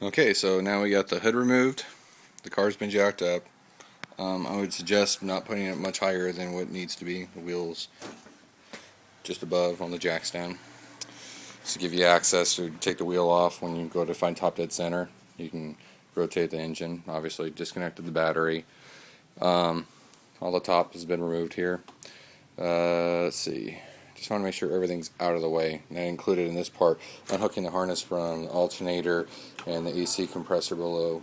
Okay, so now we got the hood removed. The car's been jacked up. I would suggest not putting it much higher than what needs to be. The wheels just above on the jack stand. To give you access to take the wheel off when you go to find top dead center. You can rotate the engine. Obviously disconnected the battery. All the top has been removed here. Let's see. Just want to make sure everything's out of the way. And I included in this part unhooking the harness from the alternator and the AC compressor below.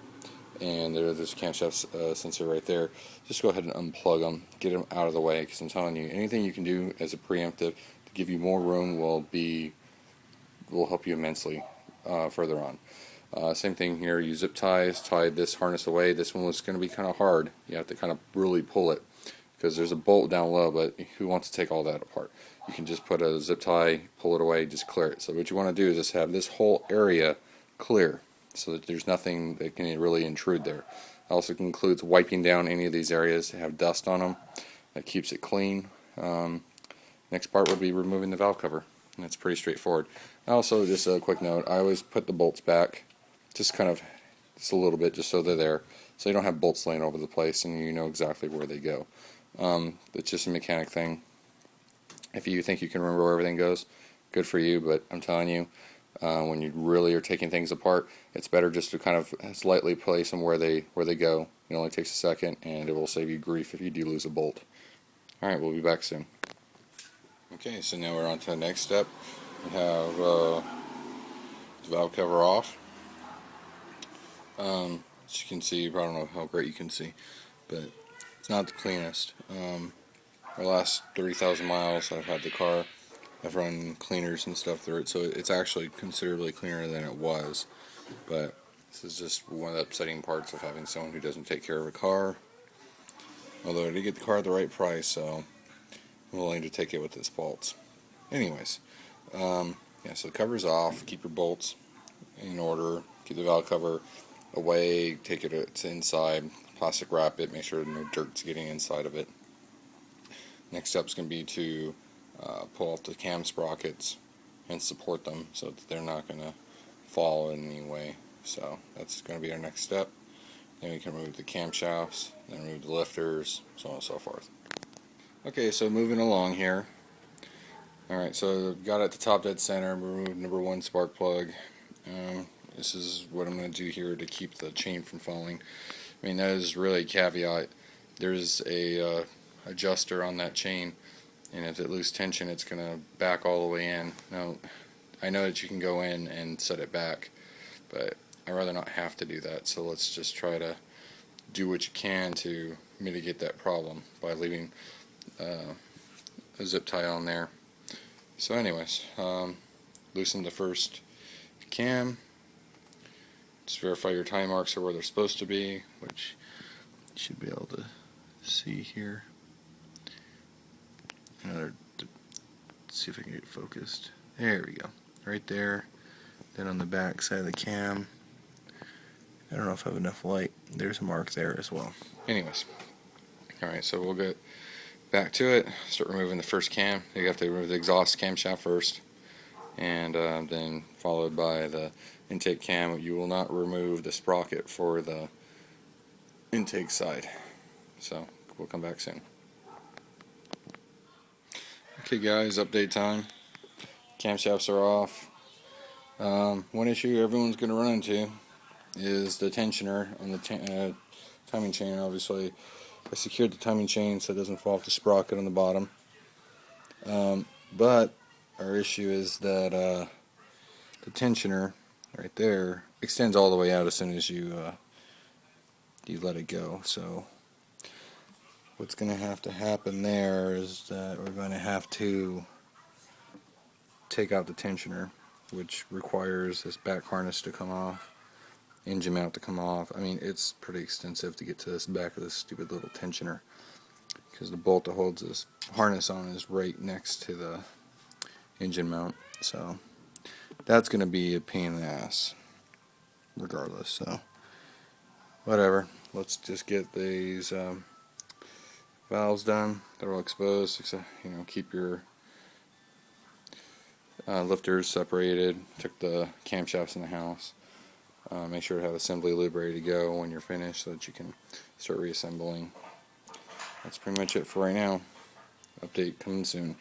And there's a camshaft sensor right there. Just go ahead and unplug them, get them out of the way, because I'm telling you, anything you can do as a preemptive to give you more room will help you immensely further on. Same thing here. You zip ties, tie this harness away. This one was going to be kind of hard. You have to kind of really pull it because there's a bolt down low, but who wants to take all that apart? You can just put a zip tie, pull it away, just clear it. So what you want to do is just have this whole area clear so that there's nothing that can really intrude there. It also includes wiping down any of these areas that have dust on them. That keeps it clean. Next part would be removing the valve cover. And that's pretty straightforward. Also, just a quick note, I always put the bolts back, just a little bit, just so they're there, so you don't have bolts laying over the place and you know exactly where they go. It's just a mechanic thing. If you think you can remember where everything goes, good for you, but I'm telling you, when you really are taking things apart, it's better just to kind of slightly place them where they go. It only takes a second, and it will save you grief if you do lose a bolt. Alright, we'll be back soon. Okay, so now we're on to the next step. We have the valve cover off. As you can see, I don't know how great you can see, but it's not the cleanest. Our last 30,000 miles I've had the car, I've run cleaners and stuff through it, so it's actually considerably cleaner than it was. But this is just one of the upsetting parts of having someone who doesn't take care of a car. Although I did get the car at the right price, so I'm willing to take it with its faults. Anyways, yeah, so the cover's off. Keep your bolts in order. Keep the valve cover away. Take it to inside. Plastic wrap it. Make sure no dirt's getting inside of it. Next step is going to be to pull out the cam sprockets and support them so that they're not going to fall in any way. So that's going to be our next step. Then we can remove the camshafts, then remove the lifters, so on and so forth. Okay, so moving along here. Alright, so got at the top dead center, removed number 1 spark plug. This is what I'm going to do here to keep the chain from falling. I mean, that is really a caveat. There's a adjuster on that chain, and if it loses tension, it's going to back all the way in. Now, I know that you can go in and set it back, but I'd rather not have to do that, so let's just try to do what you can to mitigate that problem by leaving a zip tie on there. So anyways, loosen the first cam. Just verify your tie marks are where they're supposed to be, which you should be able to see here. Let's see if I can get it focused. There we go. Right there. Then on the back side of the cam, I don't know if I have enough light. There's a mark there as well. Anyways, alright, so we'll get back to it. Start removing the first cam. You have to remove the exhaust camshaft first, and then followed by the intake cam. You will not remove the sprocket for the intake side. So we'll come back soon. Okay guys, update time. Camshafts are off. One issue everyone's going to run into is the tensioner on the timing chain. Obviously, I secured the timing chain so it doesn't fall off the sprocket on the bottom. But our issue is that the tensioner right there extends all the way out as soon as you let it go. So what's going to have to happen there is that we're going to have to take out the tensioner, which requires this back harness to come off, engine mount to come off. I mean, it's pretty extensive to get to this back of this stupid little tensioner, because the bolt that holds this harness on is right next to the engine mount. So that's going to be a pain in the ass regardless. So whatever, let's just get these valves done. They're all exposed, except, keep your lifters separated. Took the camshafts in the house. Make sure to have assembly lube ready to go when you're finished so that you can start reassembling. That's pretty much it for right now. Update coming soon.